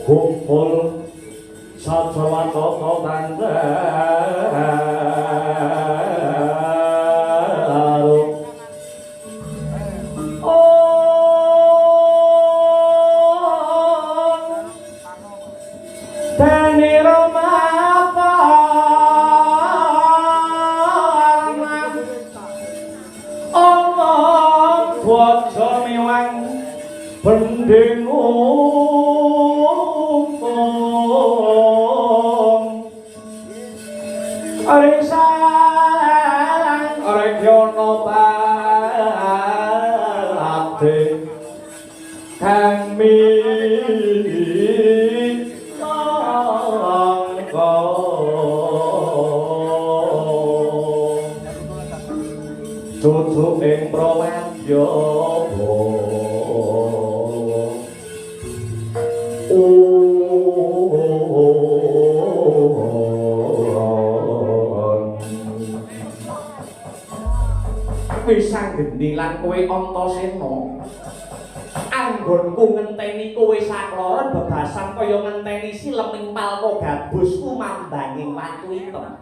kumpul sajawataka bandaro Dani Roma omong dwaja miwang bendengu Arisang Arjuna Bate kami tutuk ing prawadya Wisang gendhi lan kowe Antasena anggonku ngenteni kowe sakloron bebasan kaya ngenteni sileming palka gabus kumambanging watu item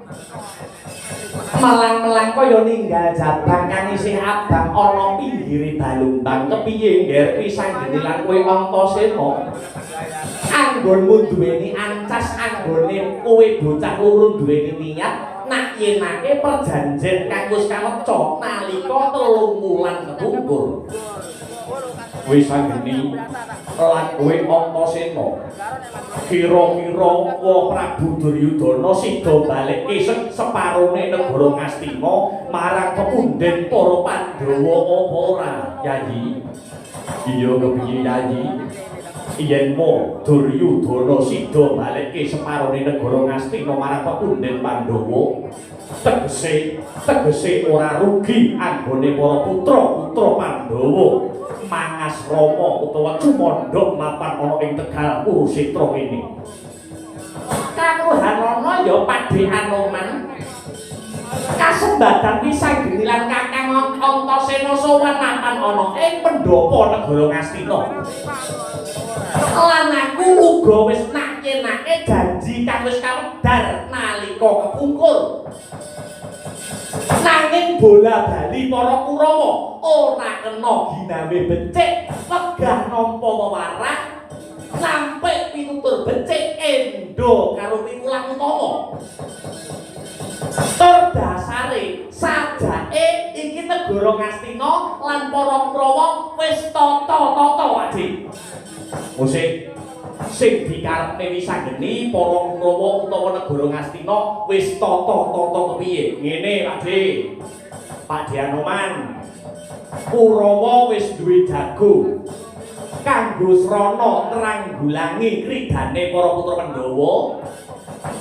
malang-melang kaya ninggal jabang kang isih abang ana pinggire balumbang kepiye ngger Wisang gendhi lan kowe Antasena anggonmu duweni ancas anggone kowe bocah loro duweni niat nak yenake perjanjian kang wis kaweca nalika 3 wulan kepungkur Wisang gendhi lan kowe Antasena kira-kira Wa Prabu Duryudana sida balekke separone negara Ngastina marang pepunden para Pandhawa apa ora Yayi iya kepiye Yayi yen mo Duryudana sida balekke separone negara Ngastina marang pepunden Pandhawa tegese ora rugi anggone para putra-putra Pandhawa mangas Rama utawa cumandha mapan ana ing Tegal Kurusetra kene Kakuhanana ya padhe Anoman kasembadan Wisang gendhi lan Kakang Antasena sowan mapan ana ing pendhapa negara Ngastina lan aku uga wis nak-yenake janji kang wis kawedar nalika kepungkur nanging bola bali para Kurawa ora kena ginawe becik wegah nampa wewarah sampai pitutur becik endo karo piwulang utama tur dasare sajake iki negara Ngastina lan para Kurawa wis tata-tata wae musik sing dikarepne Wisang gendhi para Kurawa utawa negara Ngastina wis tata-tata kepiye ngene Pakde Anoman Kurawa wis duwe jago kanggo srana nranggulangi kridane para putra Pandhawa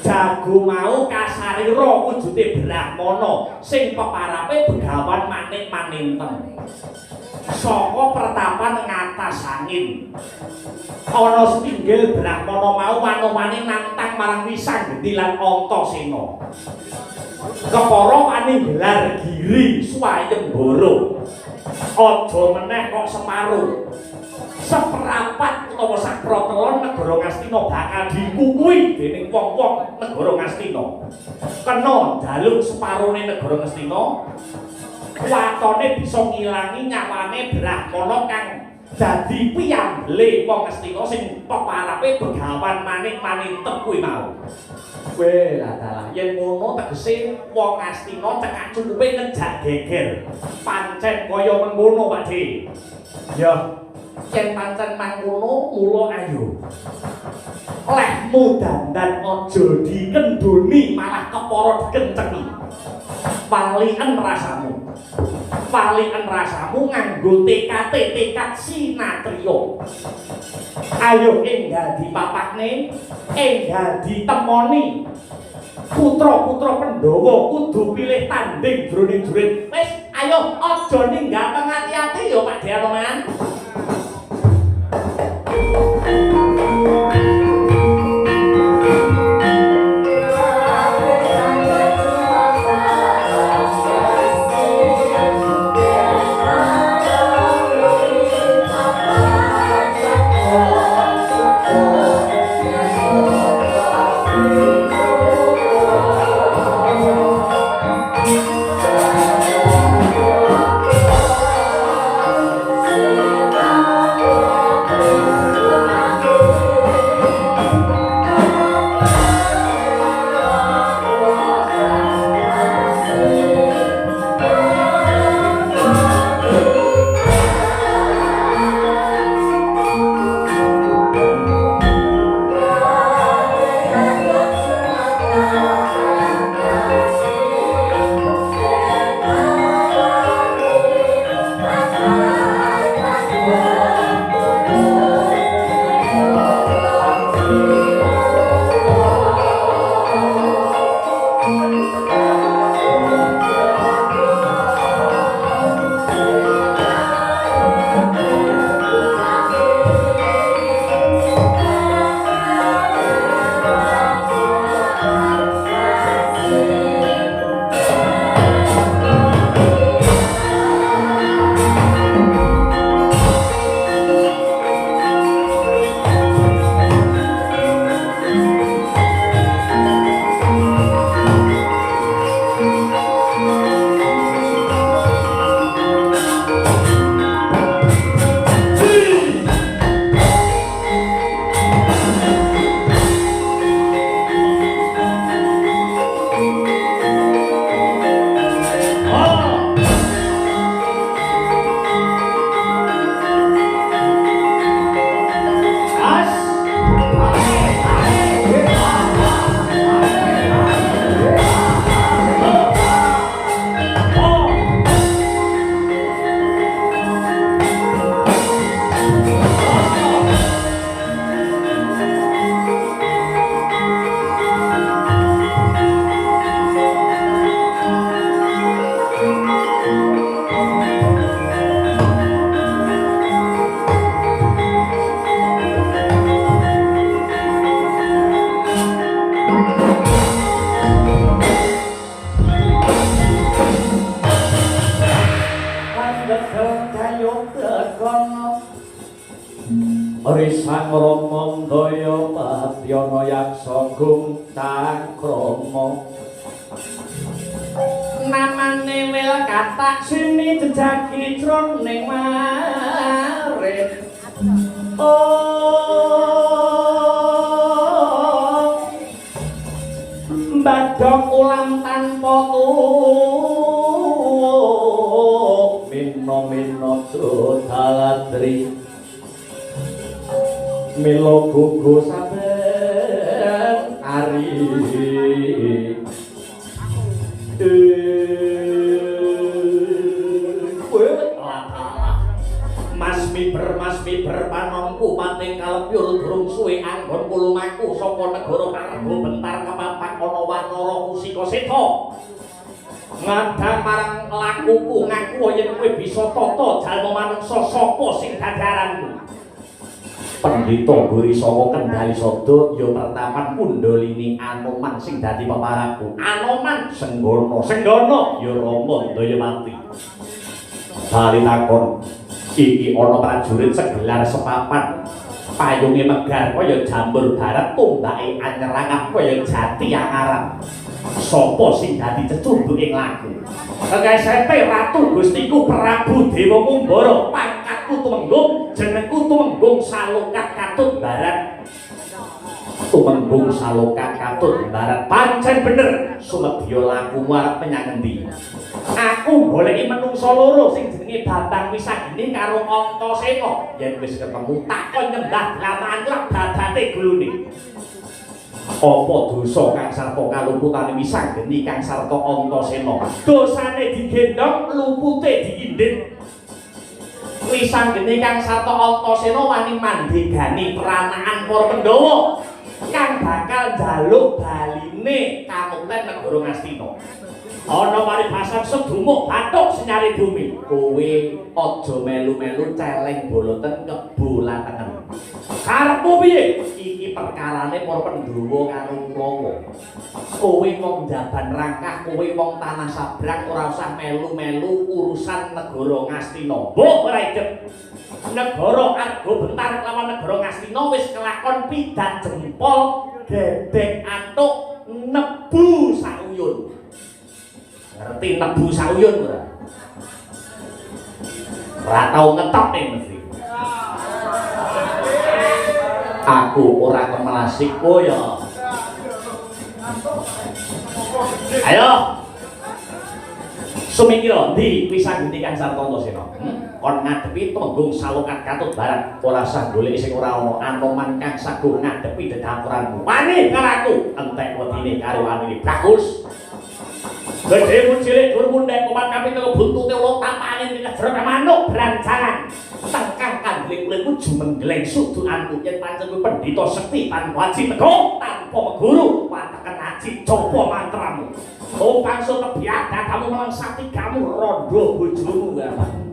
jago mau kasarira wujude Brahmana sing peparape begawan manik-maninten saka pertapan ngatas angin ana setinggil Brahmana mau manomane nantang marang Wisang gendhi lan Antasena kepara wani gelar giri swayembara aja meneh kok separuh seperapat utawa sapratelon negara Ngastina bakal dikukuhi dening wong-wong negara Ngastina kena njaluk separone negara Ngastina watone bisa ngilangi nyawane Brahmana kang dadi piyambele wong Ngastina sing peparape begawan manik-maninten kuwi mau. Weh lah yen ngono tegese wong Ngastina cekak cukupe ngejak geger. Pancen kaya mengkono Pakde. Ya, yen pancen mangkono mula ayo. Lehmu dandan aja dikendhoni malah kepara dikencengi. Walian rasamu nganggo tekad sinatriya ayo enggak dipapakne enggak ditemoni putra-putra Pandhawa kudu pilih tanding jroning jurit wis ayo aja ninggal ngati-ati ya Pakde Anoman Satyana yaksa gung takrama namane wel katak sini jejaki jroning marit oh badhok ulam tanpa tuwuh minna daladri mila gugu saben ari Mas miber panomku pating kalepyur durung suwe anggon kulumaku saka negara Kargo bentar kepapak ana wanara kusika seta ngadang marang lakuku ngaku yen kowe bisa tata jalma manungsa sapa sing dadaranmu Pendhita Guri saka Kendhali Sada ya pertapan Kundalini Anoman sing dadi peparapku Anoman Senggana ya Rama Dayawati bali takon iki ana prajurit segelar sepapan payunge megar kaya jambur barat tumbake anyerang kaya jati angarap sapa sing dadi cecunduk ing laku kekesete ratu gustiku Prabu Dewa Kumbara pangkatku tumenggung jenengku tumenggung Salokat Katut Barat tumenggung Salokat Katut Barat pancen bener sumedya lakumu arep menyang endi aku goleki menungsa loro sing jenenge Bambang Wisageni karo Antasena yen wis ketemu takon nyembah lamaran lak babate gulune apa dosa kang sarta kalumputane Wisageni kang sarta Antasena dosane digendhong lupute diindit Wisageni kang sarta Antasena wani mandhegani peranaan para Pandhawa kang bakal njaluk baline kamukten negara Ngastina ana paribasan sedumuk bathuk senyari bumi kowe aja melu-melu celeng boloten kebolatengen karepmu piye iki perkarane para Pandhawa karo Kurawa kowe wong jaban rangkah kowe wong tanah sabrang ora usah melu-melu urusan negara Ngastina mbok ora idep negara Arga Bentar lawan negara Ngastina wis kelakon pidat jempol gedhek atuk nebu sauyun ngerti nebu sauyun ora? Ora tau ngetop ning mesti. Aku ora kemelasik koyo. Ayo. Sumikira ndi Wisageni kang sarta Antasena? Kon ngadepi Tumenggung Salokat Katut Barat ora usah golek sing ora ana Anoman kang saguh ngadepi dedampuranmu. Wani karo aku entek wedine karo anine bagus. Gede cilik dur mundhek kumat kapitul buntute ulo tampane dikejrot manuk branjangan tengkang kandling-lingku jumengleng sudukanku yen pancen kuwi pendhita sekti tanpa wajib tego tanpa meguru wateken aji coba mantramu tumpang so kebiada kamu melang sakti kamu rondo bojomu wae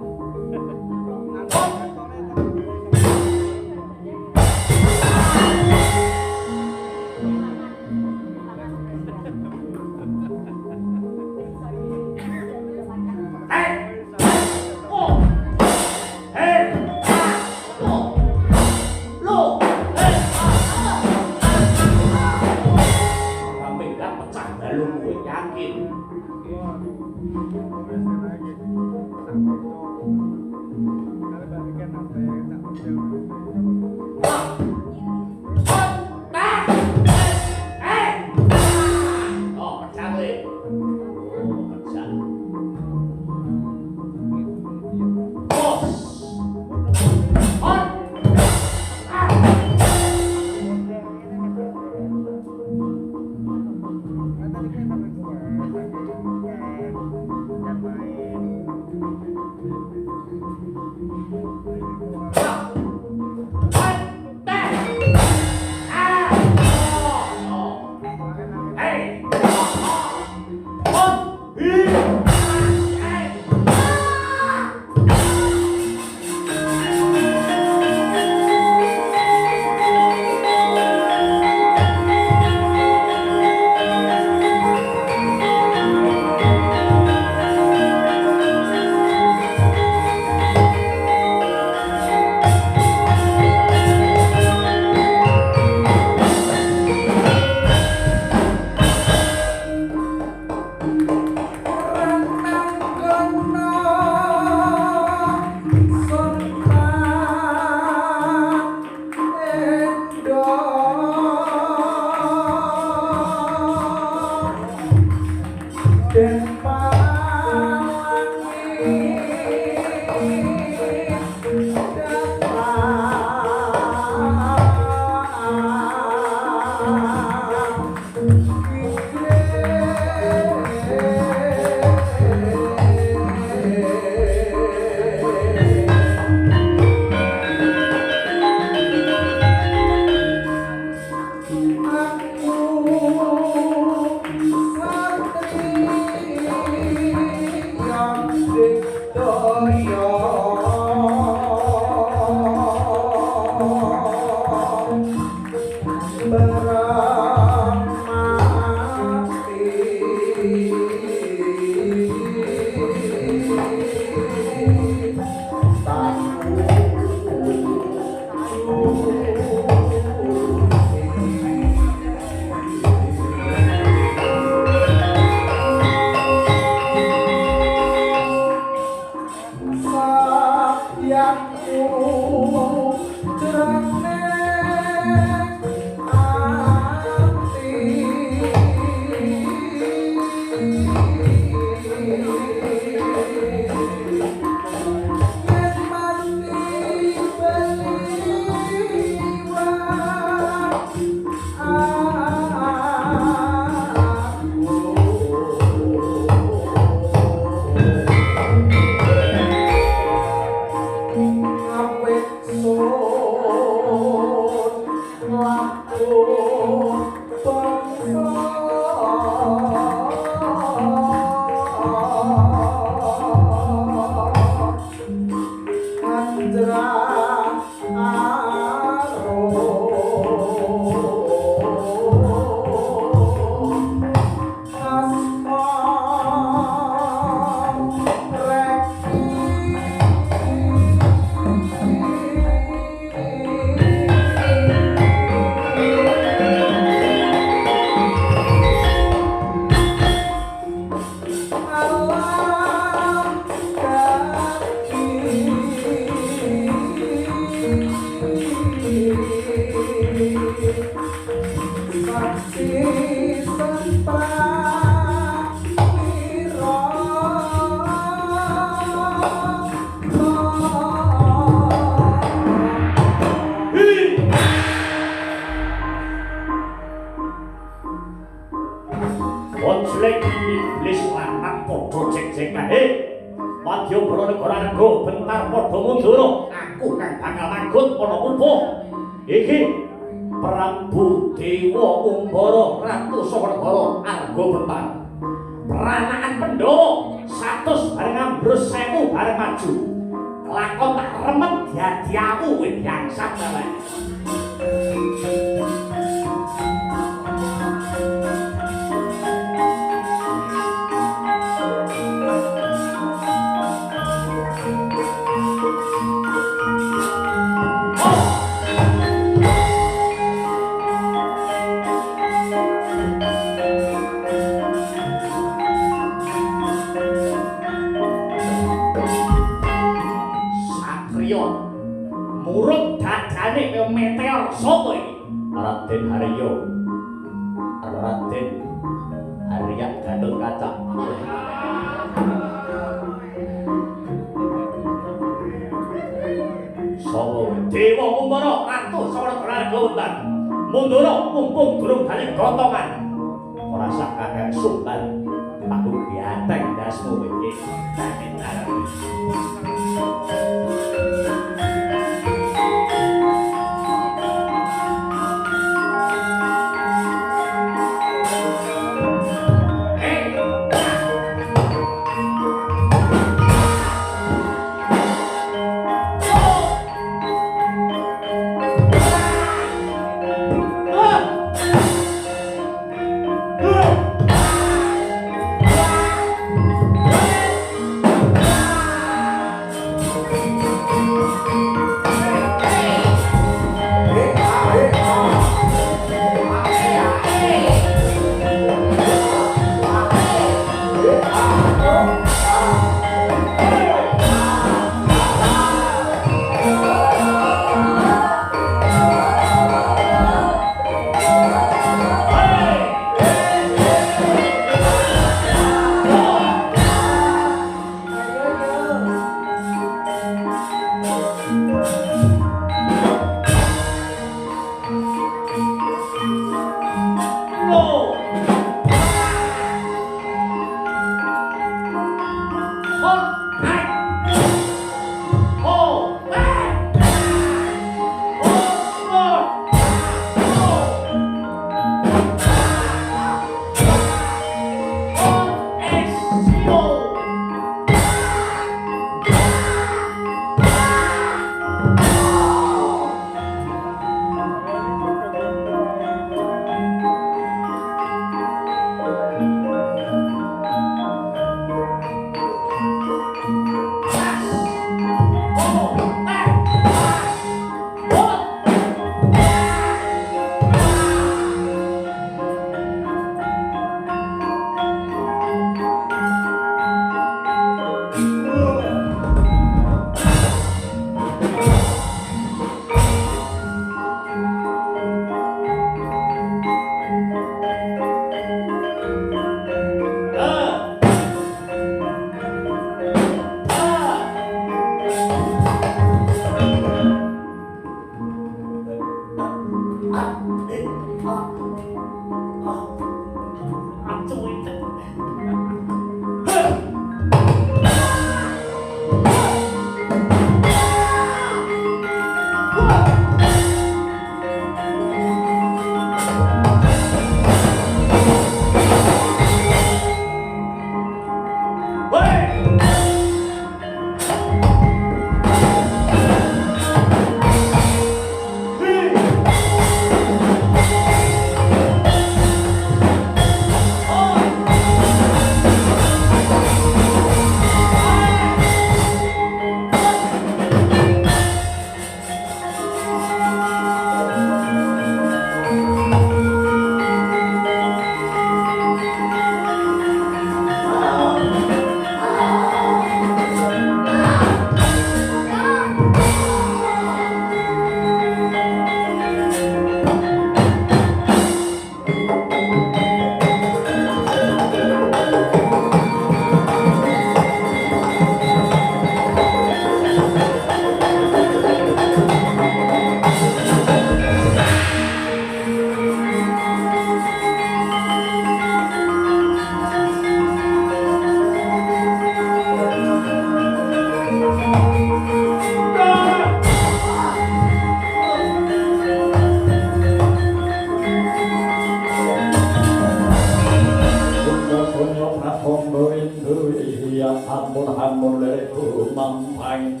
Sunyo Pratombo Indu Iya Ampun leri kumampang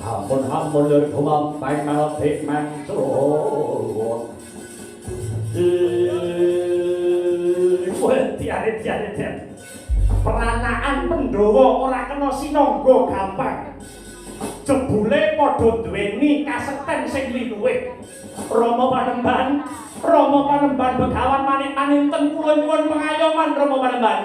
Ampun leri kumampang Malapik mancur Tiare peranaan Pandhawa ora kena sinangga gampang jebule padha duweni kasekten sing linuwih Rama Panembahan Begawan manik-manik ten kula nyuwun pengayoman Rama Panembahan